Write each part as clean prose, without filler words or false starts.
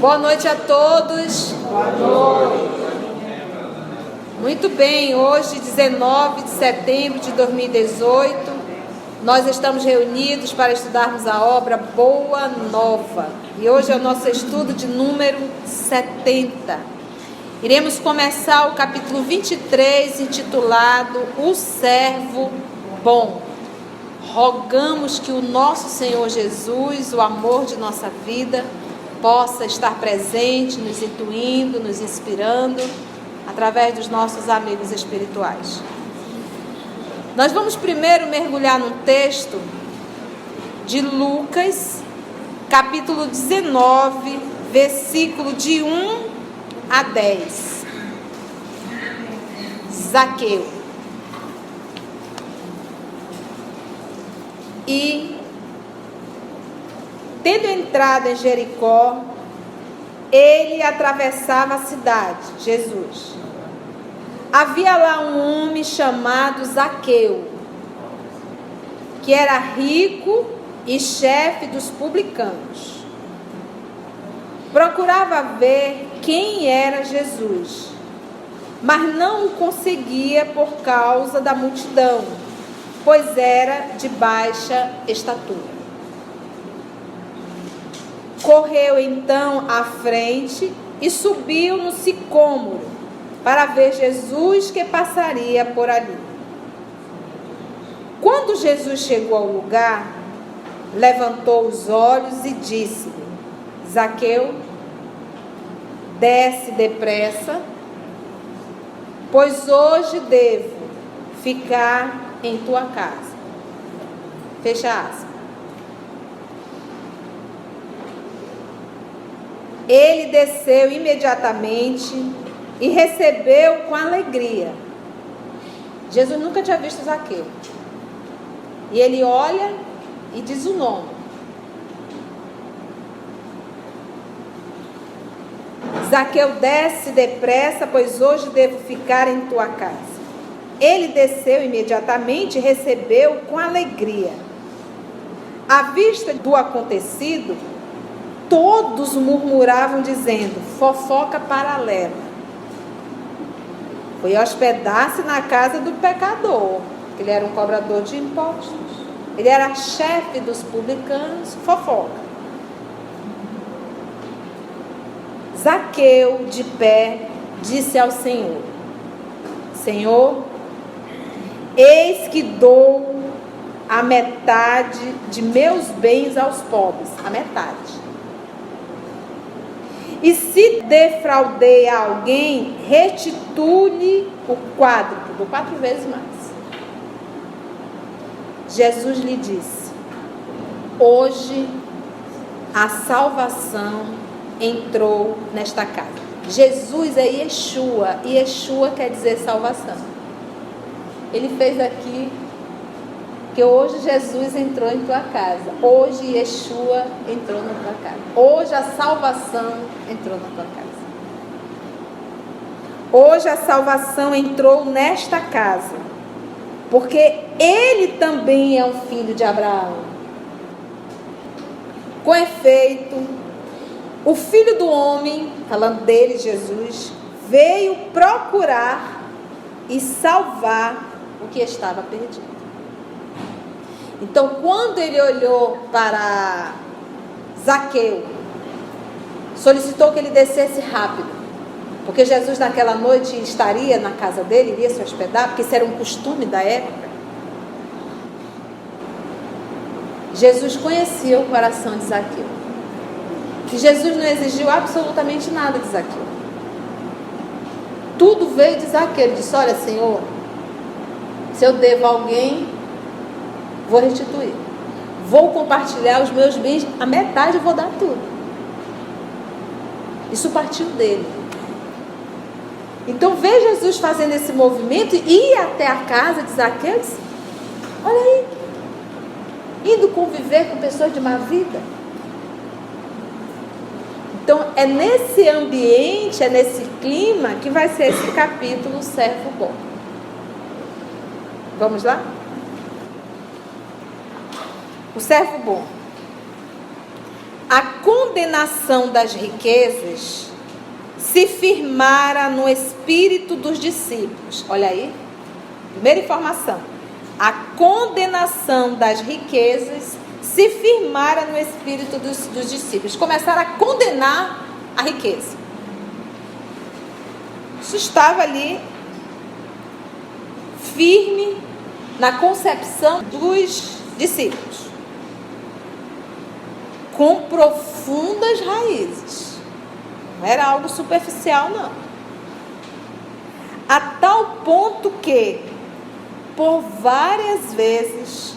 Boa noite a todos. Boa noite. Muito bem, hoje, 19 de setembro de 2018, nós estamos reunidos para estudarmos a obra Boa Nova. E hoje é o nosso estudo de número 70. Iremos começar o capítulo 23, intitulado O Servo Bom. Rogamos que o nosso Senhor Jesus, o amor de nossa vida, possa estar presente, nos intuindo, nos inspirando, através dos nossos amigos espirituais. Nós vamos primeiro mergulhar num texto de Lucas, capítulo 19, versículo de 1 a 10. Zaqueu. E, tendo entrado em Jericó, ele atravessava a cidade, Jesus. Havia lá um homem chamado Zaqueu, que era rico e chefe dos publicanos. Procurava ver quem era Jesus, mas não o conseguia por causa da multidão, pois era de baixa estatura. Correu então à frente e subiu no sicômoro para ver Jesus que passaria por ali. Quando Jesus chegou ao lugar, levantou os olhos e disse-lhe: Zaqueu, desce depressa, pois hoje devo ficar em tua casa. Fecha aspas. Ele desceu imediatamente e recebeu com alegria. Jesus nunca tinha visto Zaqueu. E ele olha e diz o nome. Zaqueu, desce depressa, pois hoje devo ficar em tua casa. Ele desceu imediatamente e recebeu com alegria. À vista do acontecido, todos murmuravam dizendo: fofoca paralela. Foi hospedar-se na casa do pecador. Ele era um cobrador de impostos. Ele era chefe dos publicanos. Fofoca. Zaqueu, de pé, disse ao Senhor: Senhor, eis que dou a metade de meus bens aos pobres. A metade. E se defraudei a alguém, restitui-lhe o quádruplo, 4 vezes mais. Jesus lhe disse: hoje a salvação entrou nesta casa. Jesus é Yeshua, e Yeshua quer dizer salvação. Ele fez aqui que hoje Jesus entrou em tua casa. Hoje Yeshua entrou na tua casa. Hoje a salvação entrou na tua casa. Hoje a salvação entrou nesta casa, porque ele também é um filho de Abraão. Com efeito, o Filho do Homem, falando dele, Jesus, veio procurar e salvar o que estava perdido. Então, quando ele olhou para Zaqueu, solicitou que ele descesse rápido, porque Jesus naquela noite estaria na casa dele, iria se hospedar, porque isso era um costume da época. Jesus conhecia o coração de Zaqueu. E Jesus não exigiu absolutamente nada de Zaqueu. Tudo veio de Zaqueu. Ele disse: olha, Senhor, se eu devo a alguém, vou restituir. Vou compartilhar os meus bens, a metade eu vou dar tudo. Isso partiu dele. Então, ver Jesus fazendo esse movimento e ir até a casa de Zaqueu, disse: olha aí, indo conviver com pessoas de má vida. Então, é nesse ambiente, é nesse clima que vai ser esse capítulo, Servo Bom. Vamos lá? O servo bom. a condenação das riquezas se firmara no espírito dos discípulos. Olha aí, primeira informação. A condenação das riquezas se firmara no espírito dos discípulos. Começaram a condenar a riqueza. Isso estava ali firme na concepção dos discípulos, com profundas raízes. Não era algo superficial, não. A tal ponto que, por várias vezes,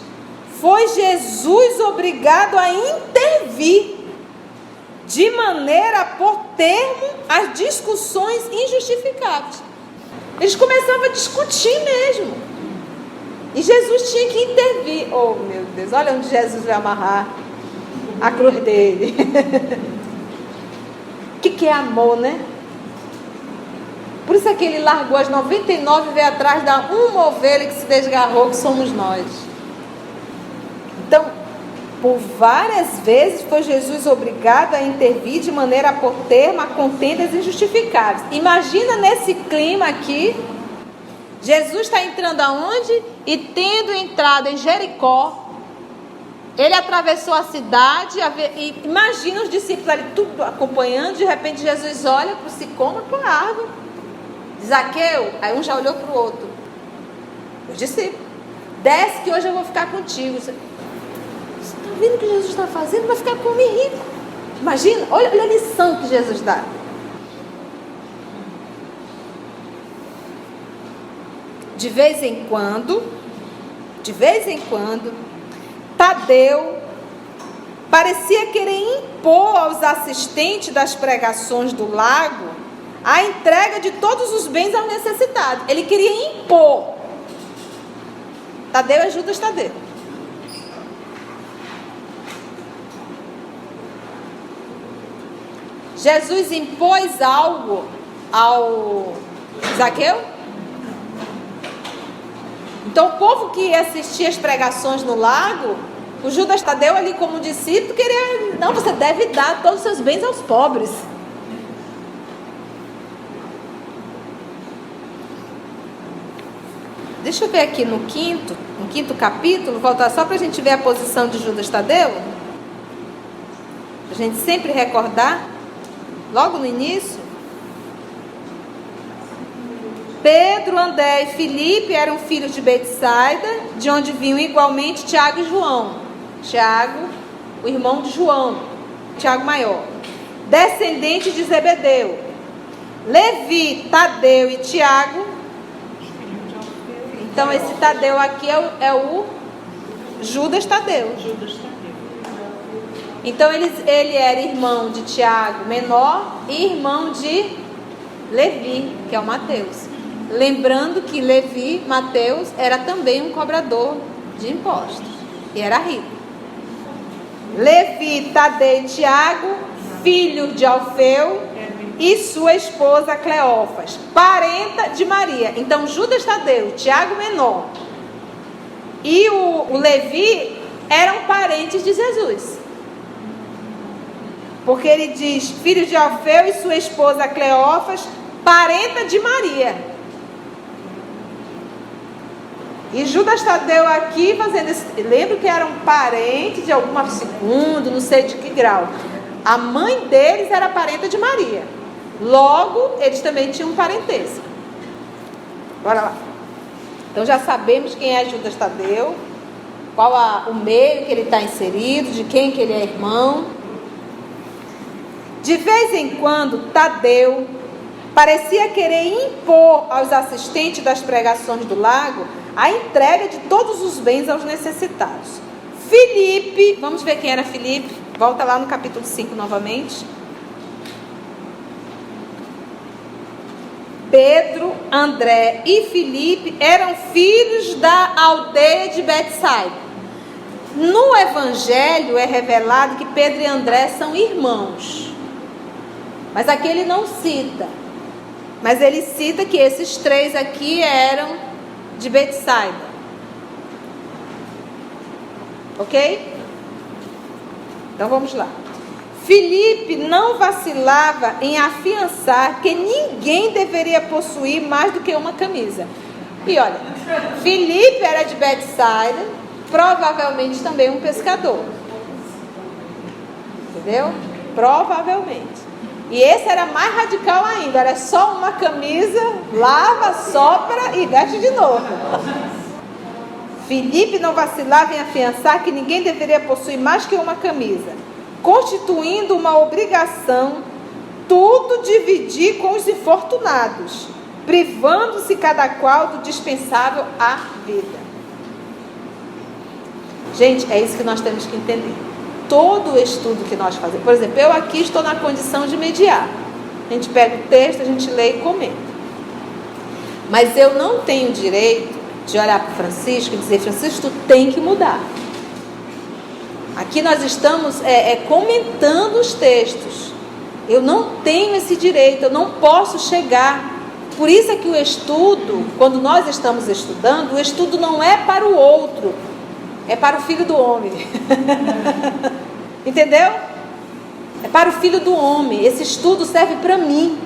foi Jesus obrigado a intervir, de maneira a pôr termo às discussões injustificáveis. Eles começavam a discutir mesmo. E Jesus tinha que intervir. Oh, meu Deus, olha onde Jesus vai amarrar a cruz dele. O que é amor, né? Por isso é que ele largou as 99 e veio atrás da uma ovelha que se desgarrou, que somos nós. Então, por várias vezes foi Jesus obrigado a intervir de maneira a pôr termo a contendas injustificáveis. Imagina nesse clima aqui, Jesus está entrando aonde? E tendo entrado em Jericó, ele atravessou a cidade, e imagina os discípulos ali tudo acompanhando. De repente Jesus olha para o sicômoro, para a árvore, diz: Zaqueu. Aí um já olhou para o outro, os discípulos: desce que hoje eu vou ficar contigo. Você está vendo o que Jesus está fazendo? Vai ficar comigo rico. Imagina, olha a lição que Jesus dá. De vez em quando, Tadeu parecia querer impor aos assistentes das pregações do lago a entrega de todos os bens aos necessitados. Ele queria impor. Tadeu é Judas Tadeu. Jesus impôs algo ao Zaqueu? Então o povo que assistia as pregações no lago, o Judas Tadeu ali como discípulo queria: não, você deve dar todos os seus bens aos pobres. Deixa eu ver aqui no quinto capítulo, voltar só para a gente ver a posição de Judas Tadeu. A gente sempre recordar, logo no início. Pedro, André e Filipe eram filhos de Betsaida, de onde vinham igualmente Tiago e João. Tiago, o irmão de João, Tiago maior, descendente de Zebedeu. Levi, Tadeu e Tiago. Então esse Tadeu aqui é o Judas Tadeu. Então ele era irmão de Tiago menor e irmão de Levi, que é o Mateus. Lembrando que Levi, Mateus, era também um cobrador de impostos e era rico. Levi, Tadeu e Tiago, filho de Alfeu, e sua esposa Cleófas, parenta de Maria. Então Judas Tadeu, Tiago menor e o Levi eram parentes de Jesus. Porque ele diz: filho de Alfeu e sua esposa Cleófas, parenta de Maria. E Judas Tadeu aqui fazendo isso. Lembro que eram parentes de alguma segundo, não sei de que grau. A mãe deles era parenta de Maria. Logo, eles também tinham parentesco. Bora lá. Então já sabemos quem é Judas Tadeu, qual o meio que ele está inserido, de quem que ele é irmão. De vez em quando, Tadeu parecia querer impor aos assistentes das pregações do lago a entrega de todos os bens aos necessitados. Filipe, vamos ver quem era Filipe, volta lá no capítulo 5 novamente. Pedro, André e Filipe eram filhos da aldeia de Betsaida. No Evangelho é revelado que Pedro e André são irmãos. Mas aqui ele não cita. Mas ele cita que esses três aqui eram de Betsaida. Ok? Então vamos lá. Filipe não vacilava em afiançar que ninguém deveria possuir mais do que uma camisa. E olha, Filipe era de Betsaida, provavelmente também um pescador. Entendeu? Provavelmente. E esse era mais radical ainda, era só uma camisa, lava, sopra e veste de novo. Filipe não vacilava em afiançar que ninguém deveria possuir mais que uma camisa, constituindo uma obrigação tudo dividir com os infortunados, privando-se cada qual do dispensável à vida. Gente, é isso que nós temos que entender. Todo o estudo que nós fazemos, por exemplo, eu aqui estou na condição de mediar. A gente pega o texto, a gente lê e comenta. Mas eu não tenho direito de olhar para Francisco e dizer: Francisco, tu tem que mudar. Aqui nós estamos comentando os textos. Eu não tenho esse direito, eu não posso chegar. Por isso é que o estudo, quando nós estamos estudando, o estudo não é para o outro, é para o Filho do Homem. Entendeu? É para o Filho do Homem. Esse estudo serve para mim.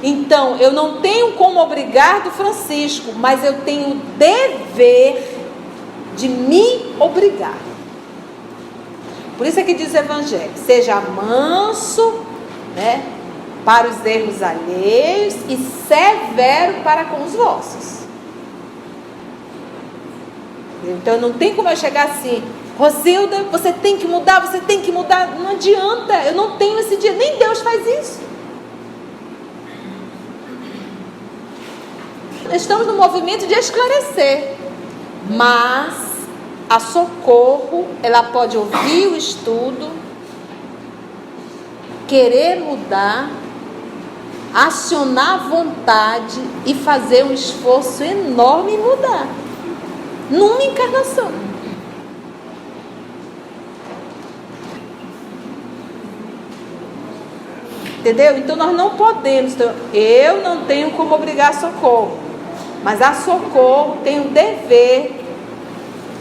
Então, eu não tenho como obrigar do Francisco, mas eu tenho o dever de me obrigar. Por isso é que diz o Evangelho: seja manso, né, para os erros alheios e severo para com os vossos. Então não tem como eu chegar assim: Rosilda, você tem que mudar, você tem que mudar. Não adianta, eu não tenho esse dia, nem Deus faz isso. Estamos no movimento de esclarecer, mas a Socorro, ela pode ouvir o estudo, querer mudar, acionar a vontade e fazer um esforço enorme em mudar, numa encarnação. Entendeu? Então nós não podemos, eu não tenho como obrigar a Socorro, mas a Socorro tem o dever,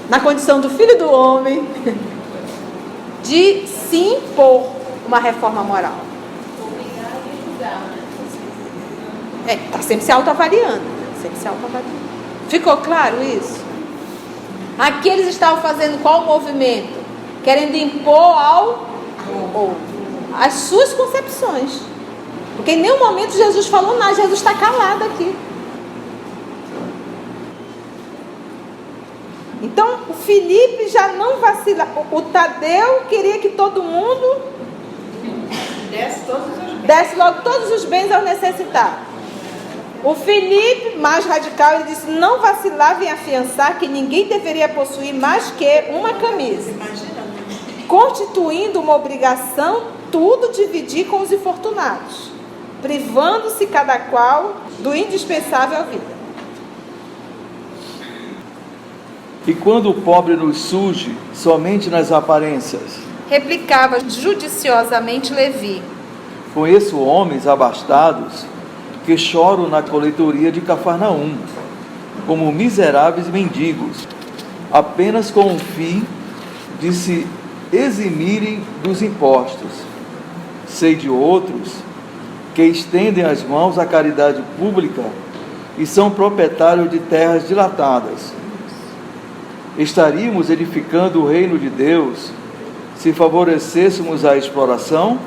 na condição do Filho do Homem, de se impor uma reforma moral. Está sempre se autoavaliando. Ficou claro isso? Aqui eles estavam fazendo qual movimento? Querendo impor ao outro as suas concepções. Porque em nenhum momento Jesus falou nada, Jesus está calado aqui. Então, o Filipe já não vacila. O Tadeu queria que todo mundo desse logo todos os bens ao necessitado. O Filipe, mais radical, ele disse: não vacilava em afiançar que ninguém deveria possuir mais que uma camisa, constituindo uma obrigação tudo dividir com os infortunados, privando-se cada qual do indispensável à vida. E quando o pobre nos surge somente nas aparências? Replicava judiciosamente Levi: conheço homens abastados que choram na coletoria de Cafarnaum, como miseráveis mendigos, apenas com o fim de se eximirem dos impostos. Sei de outros que estendem as mãos à caridade pública e são proprietários de terras dilatadas. Estaríamos edificando o reino de Deus se favorecêssemos a exploração?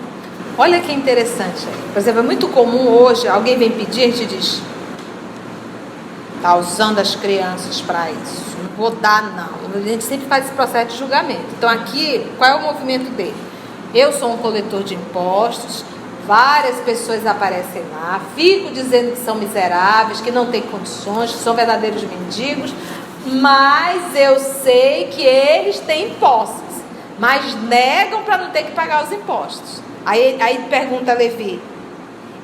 Olha que interessante. Por exemplo, é muito comum hoje, alguém vem pedir, a gente diz: está usando as crianças para isso, não vou dar não. A gente sempre faz esse processo de julgamento. Então aqui, qual é o movimento dele? Eu sou um coletor de impostos, várias pessoas aparecem lá, fico dizendo que são miseráveis, que não têm condições, que são verdadeiros mendigos, mas eu sei que eles têm posses, mas negam para não ter que pagar os impostos. Aí pergunta Levi: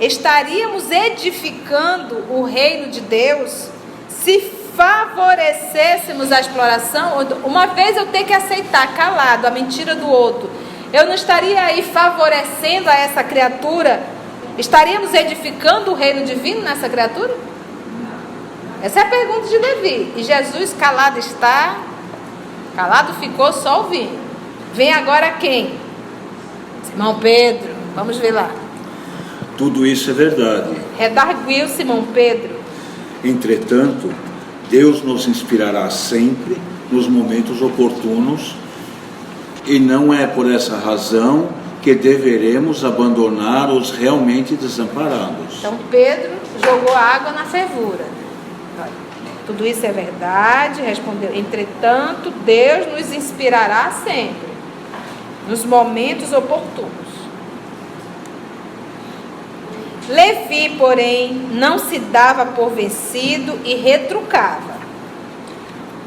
estaríamos edificando o reino de Deus se favorecêssemos a exploração? Uma vez eu ter que aceitar calado a mentira do outro, eu não estaria aí favorecendo a essa criatura? Estaríamos edificando o reino divino nessa criatura? Essa é a pergunta de Levi. E Jesus calado está, calado ficou, só ouvindo. Vem agora quem? Simão Pedro, vamos ver lá. Tudo isso é verdade. Redarguiu Simão Pedro. Entretanto, Deus nos inspirará sempre nos momentos oportunos, e não é por essa razão que deveremos abandonar os realmente desamparados. Então Pedro jogou água na fervura. Tudo isso é verdade, respondeu. Entretanto, Deus nos inspirará sempre, nos momentos oportunos. Levi, porém, não se dava por vencido e retrucava.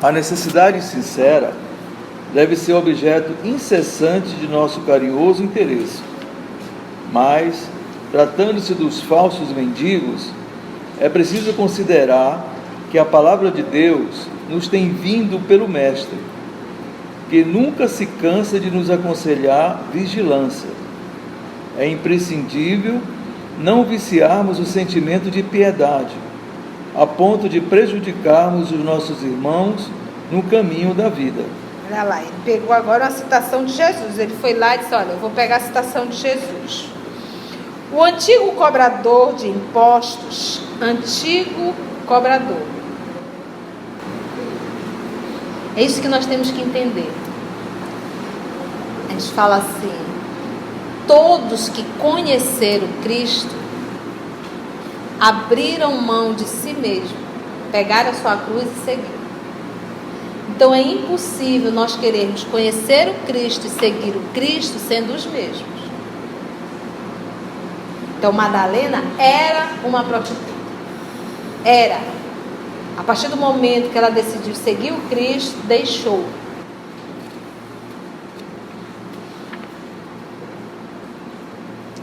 A necessidade sincera deve ser objeto incessante de nosso carinhoso interesse. Mas, tratando-se dos falsos mendigos, é preciso considerar que a palavra de Deus nos tem vindo pelo Mestre, que nunca se cansa de nos aconselhar vigilância. É imprescindível não viciarmos o sentimento de piedade, a ponto de prejudicarmos os nossos irmãos no caminho da vida. Olha lá, ele pegou agora uma citação de Jesus. Ele foi lá e disse, olha, eu vou pegar a citação de Jesus. O antigo cobrador de impostos, antigo cobrador. É isso que nós temos que entender. A gente fala assim, todos que conheceram Cristo abriram mão de si mesmo, pegaram a sua cruz e seguiram. Então é impossível nós querermos conhecer o Cristo e seguir o Cristo sendo os mesmos. Então Madalena era uma prostituta. Era. A partir do momento que ela decidiu seguir o Cristo, deixou.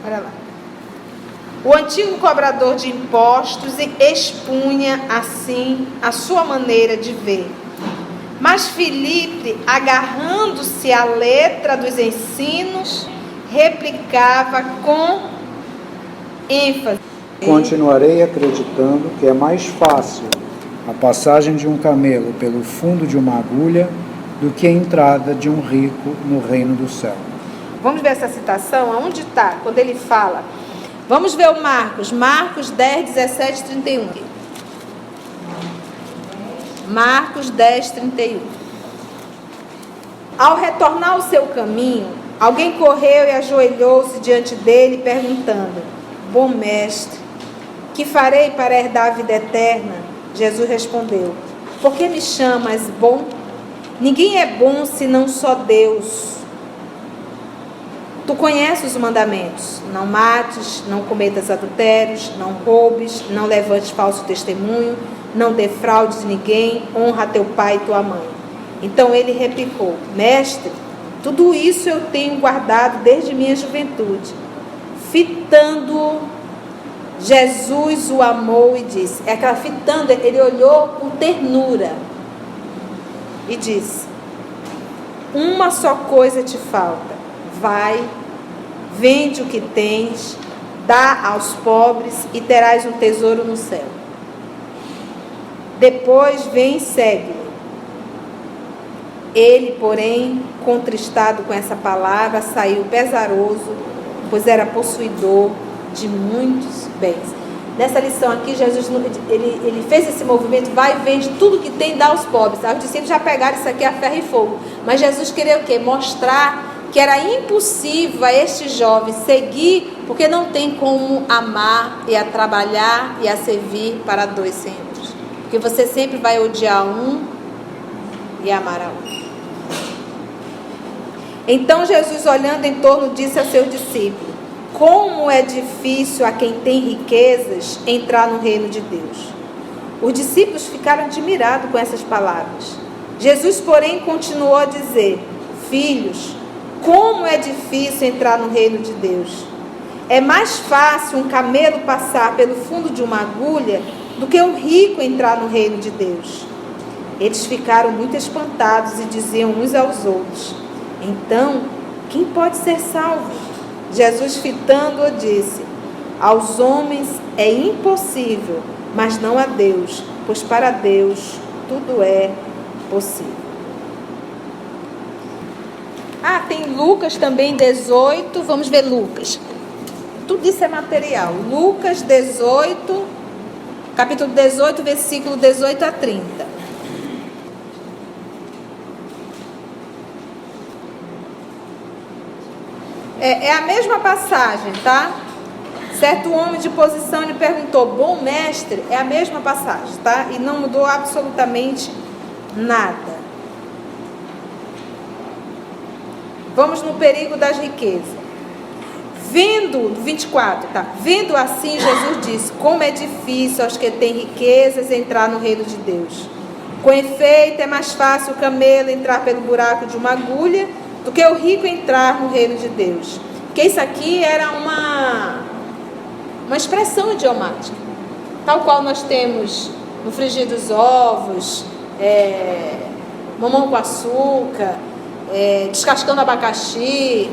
Olha lá. O antigo cobrador de impostos expunha assim a sua maneira de ver. Mas Filipe, agarrando-se à letra dos ensinos, replicava com ênfase. Continuarei acreditando que é mais fácil a passagem de um camelo pelo fundo de uma agulha do que a entrada de um rico no reino do céu. Vamos ver essa citação, aonde está, quando ele fala. Vamos ver o Marcos 10, 17, 31. Marcos 10, 31. Ao retornar ao seu caminho, alguém correu e ajoelhou-se diante dele, perguntando: Bom mestre, que farei para herdar a vida eterna? Jesus respondeu: Por que me chamas bom? Ninguém é bom senão só Deus. Tu conheces os mandamentos: não mates, não cometas adultérios, não roubes, não levantes falso testemunho, não defraudes ninguém, honra teu pai e tua mãe. Então ele replicou: Mestre, tudo isso eu tenho guardado desde minha juventude. Fitando, Jesus o amou e disse, fitando, ele olhou com ternura e disse: Uma só coisa te falta. Vai, vende o que tens, dá aos pobres e terás um tesouro no céu. Depois vem e segue-me. Ele, porém, contristado com essa palavra, saiu pesaroso, pois era possuidor de muitos bens. Nessa lição aqui, Jesus ele fez esse movimento, vai e vende tudo que tem, dá aos pobres. Os discípulos já pegaram isso aqui a ferro e fogo. Mas Jesus queria o quê? Mostrar que era impossível a este jovem seguir, porque não tem como amar e a trabalhar e a servir para dois senhores. Porque você sempre vai odiar um e amar a outro. Então Jesus, olhando em torno, disse ao seu discípulo: Como é difícil a quem tem riquezas entrar no reino de Deus. Os discípulos ficaram admirados com essas palavras. Jesus, porém, continuou a dizer: Filhos, como é difícil entrar no reino de Deus. É mais fácil um camelo passar pelo fundo de uma agulha do que um rico entrar no reino de Deus. Eles ficaram muito espantados e diziam uns aos outros: Então, quem pode ser salvo? Jesus, fitando-o, disse: Aos homens é impossível, mas não a Deus, pois para Deus tudo é possível. Tem Lucas também 18. Vamos ver Lucas. Tudo isso é material. Lucas 18, capítulo 18, versículo 18 a 30. É a mesma passagem, tá? Certo homem de posição lhe perguntou: bom mestre, é a mesma passagem, tá? E não mudou absolutamente nada. Vamos no perigo das riquezas. Vendo, 24, tá? Vendo assim, Jesus disse: como é difícil aos que têm riquezas entrar no reino de Deus. Com efeito, é mais fácil o camelo entrar pelo buraco de uma agulha do que o rico entrar no reino de Deus. Porque isso aqui era uma expressão idiomática, tal qual nós temos no frigir dos ovos, mamão com açúcar, descascando abacaxi,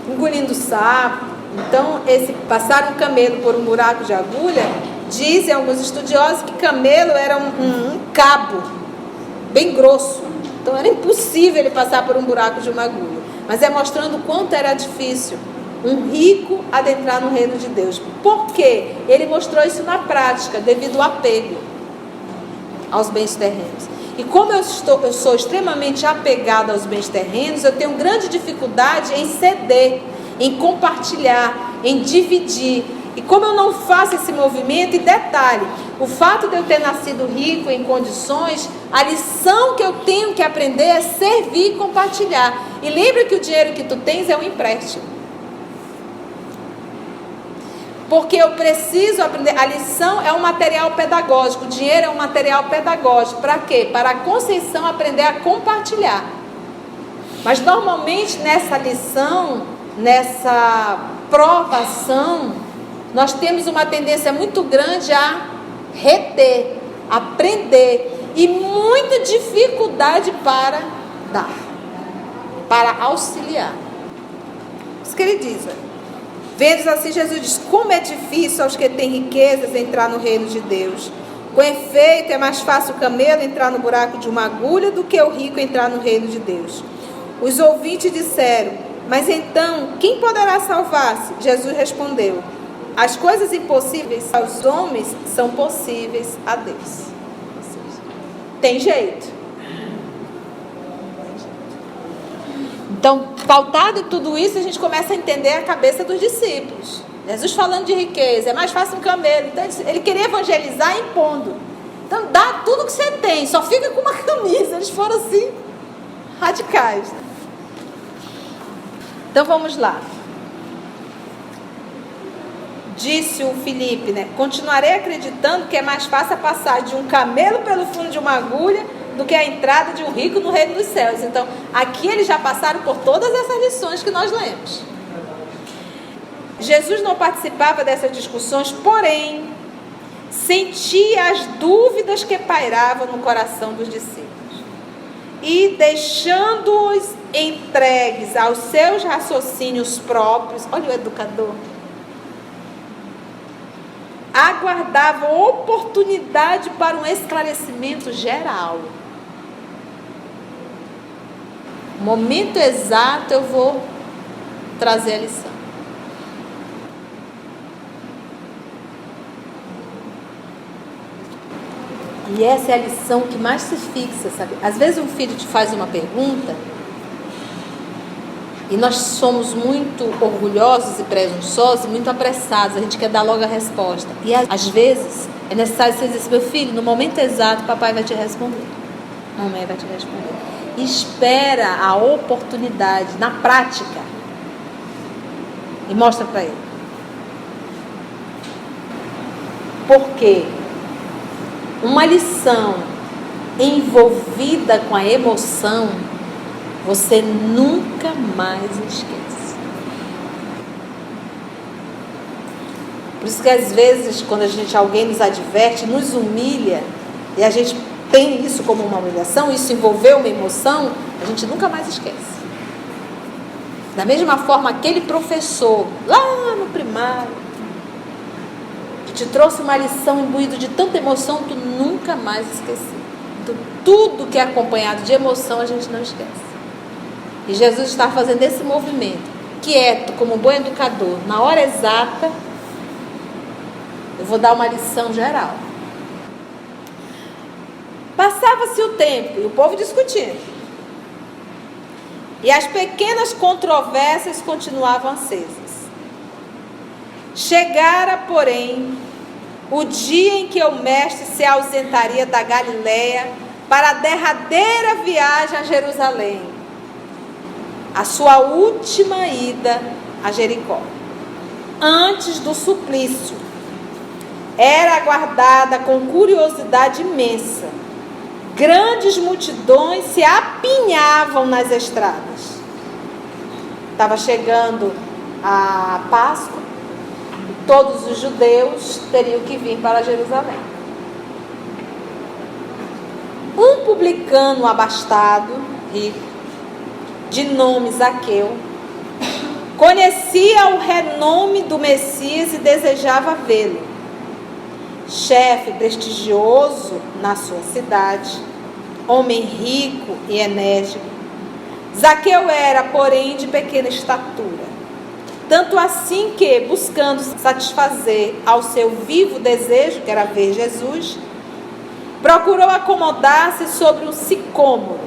engolindo sapo. Então, esse passar um camelo por um buraco de agulha, dizem alguns estudiosos que camelo era um cabo bem grosso. Então era impossível ele passar por um buraco de uma agulha. Mas é mostrando o quanto era difícil um rico adentrar no reino de Deus. Por quê? Ele mostrou isso na prática, devido ao apego aos bens terrenos. E como eu sou extremamente apegada aos bens terrenos, eu tenho grande dificuldade em ceder, em compartilhar, em dividir. E como eu não faço esse movimento, e detalhe, o fato de eu ter nascido rico em condições, a lição que eu tenho que aprender é servir e compartilhar. E lembra que o dinheiro que tu tens é um empréstimo. Porque eu preciso aprender. A lição é um material pedagógico. O dinheiro é um material pedagógico. Para quê? Para a Conceição aprender a compartilhar. Mas normalmente nessa lição, nessa provação, nós temos uma tendência muito grande a reter, a prender, e muita dificuldade para dar, para auxiliar. Isso que ele diz. Vendo assim, Jesus diz: como é difícil aos que têm riquezas entrar no reino de Deus. Com efeito, é mais fácil o camelo entrar no buraco de uma agulha do que o rico entrar no reino de Deus. Os ouvintes disseram: mas então, quem poderá salvar-se? Jesus respondeu: as coisas impossíveis aos homens são possíveis a Deus. Tem jeito. Então, pautado em tudo isso, a gente começa a entender a cabeça dos discípulos. Jesus falando de riqueza, é mais fácil um camelo. Então, ele queria evangelizar impondo. Então, dá tudo que você tem, só fica com uma camisa. Eles foram assim, radicais. Então, vamos lá. Disse o Filipe, continuarei acreditando que é mais fácil a passagem de um camelo pelo fundo de uma agulha do que a entrada de um rico no reino dos céus. Então, aqui eles já passaram por todas essas lições que nós lemos. Jesus não participava dessas discussões, porém, sentia as dúvidas que pairavam no coração dos discípulos. E, deixando-os entregues aos seus raciocínios próprios, olha o educador, aguardava oportunidade para um esclarecimento geral. No momento exato eu vou trazer a lição. E essa é a lição que mais se fixa, sabe? Às vezes um filho te faz uma pergunta e nós somos muito orgulhosos e presunçosos e muito apressados. A gente quer dar logo a resposta. E às vezes é necessário você dizer assim: meu filho, no momento exato papai vai te responder. Mamãe vai te responder. Espera a oportunidade na prática e mostra para ele. Por quê? Uma lição envolvida com a emoção, você nunca mais esquece. Por isso que às vezes, quando alguém nos adverte, nos humilha, e a gente tem isso como uma humilhação, isso envolveu uma emoção, a gente nunca mais esquece. Da mesma forma, aquele professor, lá no primário, que te trouxe uma lição imbuído de tanta emoção, tu nunca mais esquece. Então, tudo que é acompanhado de emoção, a gente não esquece. E Jesus está fazendo esse movimento, quieto, como bom educador. Na hora exata, eu vou dar uma lição geral. Passava-se o tempo e o povo discutindo. E as pequenas controvérsias continuavam acesas. Chegara, porém, o dia em que o mestre se ausentaria da Galileia para a derradeira viagem a Jerusalém, a sua última ida a Jericó. Antes do suplício, era aguardada com curiosidade imensa. Grandes multidões se apinhavam nas estradas. Estava chegando a Páscoa e todos os judeus teriam que vir para Jerusalém. Um publicano abastado, rico, de nome Zaqueu, conhecia o renome do Messias e desejava vê-lo. Chefe prestigioso na sua cidade, homem rico e enérgico, Zaqueu era, porém, de pequena estatura. Tanto assim que, buscando satisfazer ao seu vivo desejo, que era ver Jesus, procurou acomodar-se sobre um sicômoro,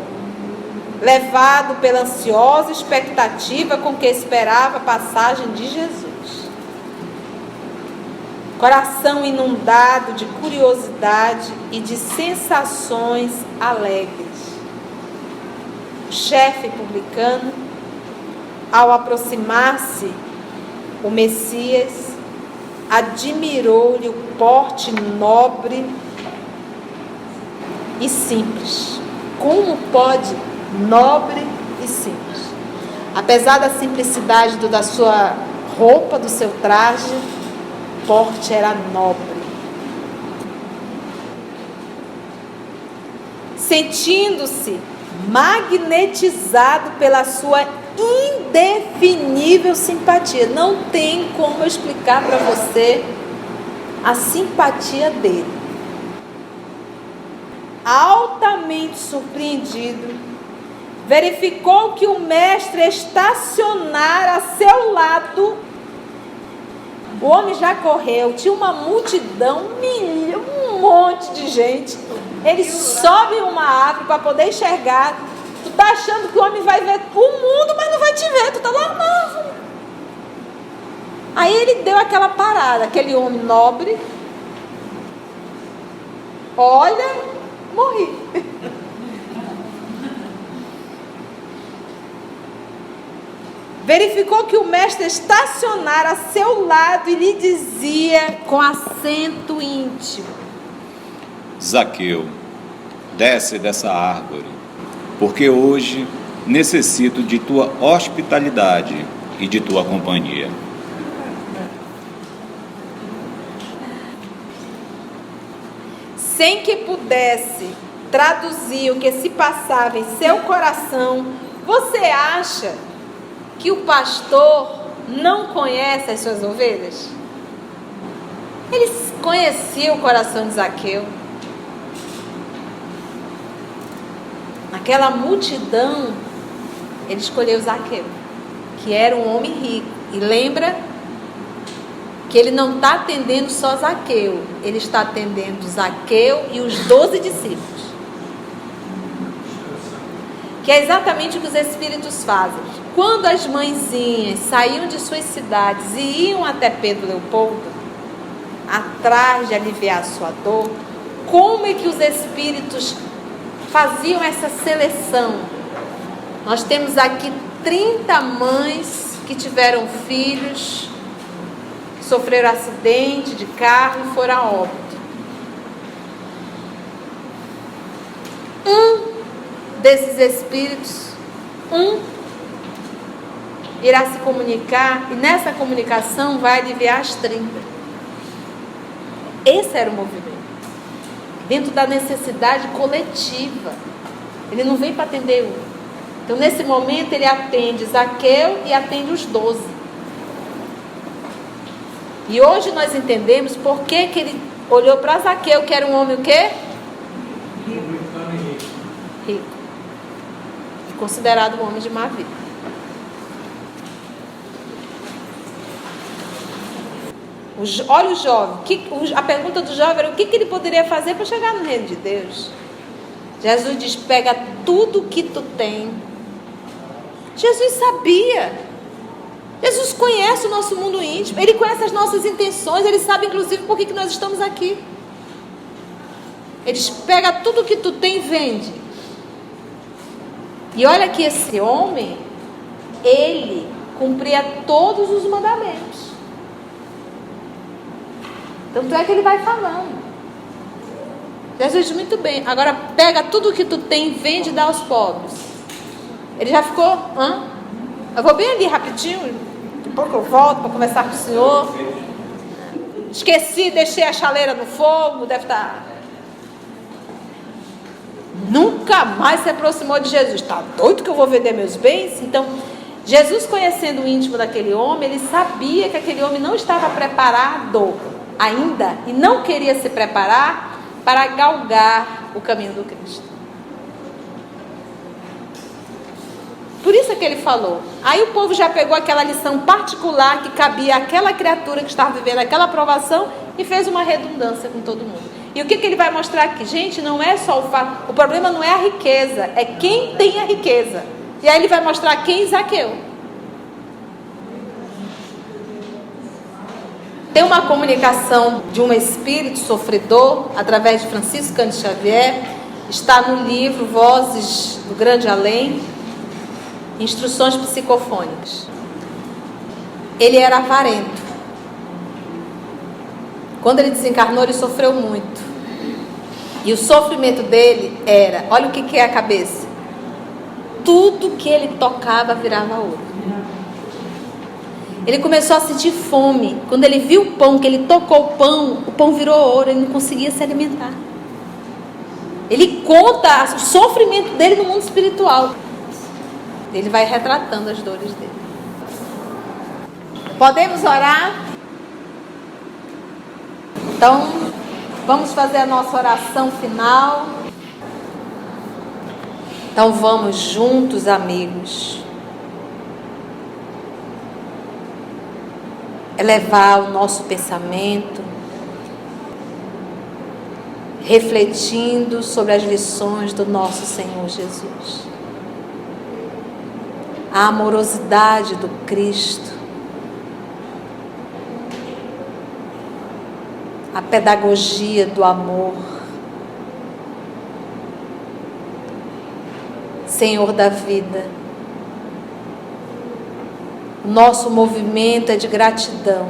levado pela ansiosa expectativa com que esperava a passagem de Jesus. Coração inundado de curiosidade e de sensações alegres. O chefe publicano, ao aproximar-se o Messias, admirou-lhe o porte nobre e simples. Como pode nobre e simples? Apesar da simplicidade da sua roupa, do seu traje, o porte era nobre. Sentindo-se magnetizado pela sua indefinível simpatia. Não tem como eu explicar para você a simpatia dele. Altamente surpreendido, verificou que o mestre estacionara a seu lado. O homem já correu, tinha uma multidão, um monte de gente. Ele sobe uma árvore para poder enxergar. Tu tá achando que o homem vai ver o mundo, mas não vai te ver, tu tá lá na árvore. Aí ele deu aquela parada, aquele homem nobre. Olha, morri. Verificou que o mestre estacionara a seu lado e lhe dizia com acento íntimo: Zaqueu, desce dessa árvore, porque hoje necessito de tua hospitalidade e de tua companhia. Sem que pudesse traduzir o que se passava em seu coração, você acha que o pastor não conhece as suas ovelhas? Ele conhecia o coração de Zaqueu. Naquela multidão, ele escolheu Zaqueu, que era um homem rico. E lembra que ele não está atendendo só Zaqueu, ele está atendendo Zaqueu e os 12 discípulos. Que é exatamente o que os espíritos fazem. Quando as mãezinhas saíam de suas cidades e iam até Pedro Leopoldo, atrás de aliviar a sua dor, como é que os espíritos faziam essa seleção? Nós temos aqui 30 mães que tiveram filhos, que sofreram acidente de carro e foram a óbito. Um desses espíritos, irá se comunicar, e nessa comunicação vai aliviar as 30. Esse era o movimento, dentro da necessidade coletiva. Ele não vem para atender um. Então nesse momento ele atende Zaqueu e atende os 12. E hoje nós entendemos por que ele olhou para Zaqueu, que era um homem o quê? Rico. considerado um homem de má vida. Olha o jovem, a pergunta do jovem era o que ele poderia fazer para chegar no reino de Deus. Jesus diz, pega tudo que tu tem. Jesus sabia. Jesus conhece o nosso mundo íntimo, Ele conhece as nossas intenções, Ele sabe inclusive por que nós estamos aqui. Ele diz, pega tudo que tu tem e vende. E olha que esse homem, ele cumpria todos os mandamentos. Tanto é que ele vai falando. Jesus diz, muito bem, agora pega tudo que tu tem, vende e dá aos pobres. Ele já ficou, eu vou bem ali rapidinho, daqui a pouco eu volto para conversar com o senhor. Esqueci, deixei a chaleira no fogo, deve estar... Nunca mais se aproximou de Jesus. Está doido que eu vou vender meus bens? Então, Jesus, conhecendo o íntimo daquele homem, ele sabia que aquele homem não estava preparado ainda e não queria se preparar para galgar o caminho do Cristo. Por isso é que ele falou. Aí o povo já pegou aquela lição particular que cabia àquela criatura que estava vivendo aquela aprovação e fez uma redundância com todo mundo. E o que ele vai mostrar aqui? Gente, não é só o fato. O problema não é a riqueza, é quem tem a riqueza. E aí ele vai mostrar quem? Zaqueu. Tem uma comunicação de um espírito sofredor através de Francisco Cândido Xavier. Está no livro Vozes do Grande Além, Instruções Psicofônicas. Ele era avarento. Quando ele desencarnou, ele sofreu muito. E o sofrimento dele era, olha o que é a cabeça. Tudo que ele tocava virava ouro. Ele começou a sentir fome. Quando ele viu o pão, que ele tocou o pão virou ouro, ele não conseguia se alimentar. Ele conta o sofrimento dele no mundo espiritual. Ele vai retratando as dores dele. Podemos orar? Então, vamos fazer a nossa oração final. Então, vamos juntos, amigos, elevar o nosso pensamento, refletindo sobre as lições do nosso Senhor Jesus. A amorosidade do Cristo, a pedagogia do amor. Senhor da vida, o nosso movimento é de gratidão.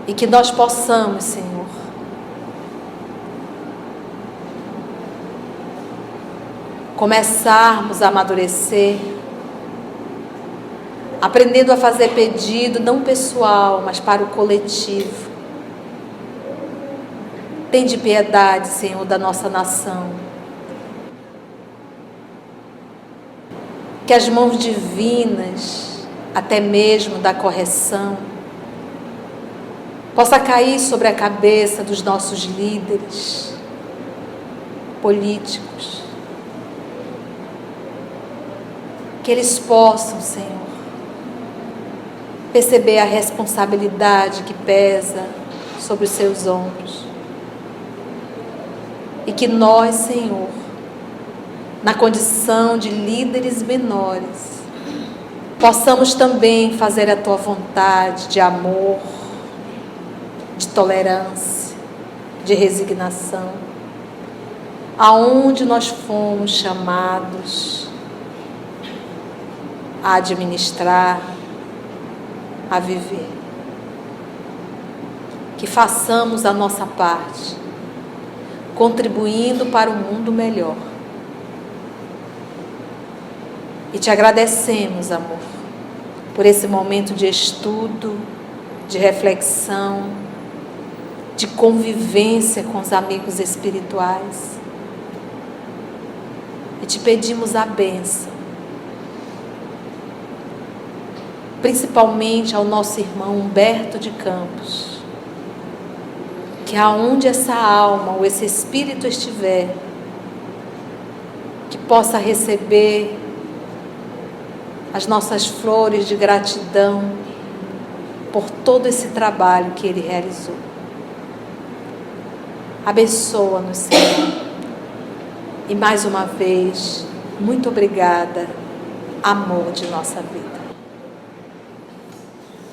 E que nós possamos, Senhor, começarmos a amadurecer, aprendendo a fazer pedido não pessoal, mas para o coletivo. Tende piedade, Senhor, da nossa nação. Que as mãos divinas, até mesmo da correção, possa cair sobre a cabeça dos nossos líderes políticos. Que eles possam, Senhor, perceber a responsabilidade que pesa sobre os seus ombros. E que nós, Senhor, na condição de líderes menores, possamos também fazer a Tua vontade de amor, de tolerância, de resignação, aonde nós fomos chamados a administrar, a viver. Que façamos a nossa parte, contribuindo para um mundo melhor. E te agradecemos, amor, por esse momento de estudo, de reflexão, de convivência com os amigos espirituais. E te pedimos a bênção, principalmente ao nosso irmão Humberto de Campos, que aonde essa alma ou esse espírito estiver, que possa receber as nossas flores de gratidão por todo esse trabalho que Ele realizou. Abençoa-nos, Senhor. E mais uma vez, muito obrigada, amor de nossa vida.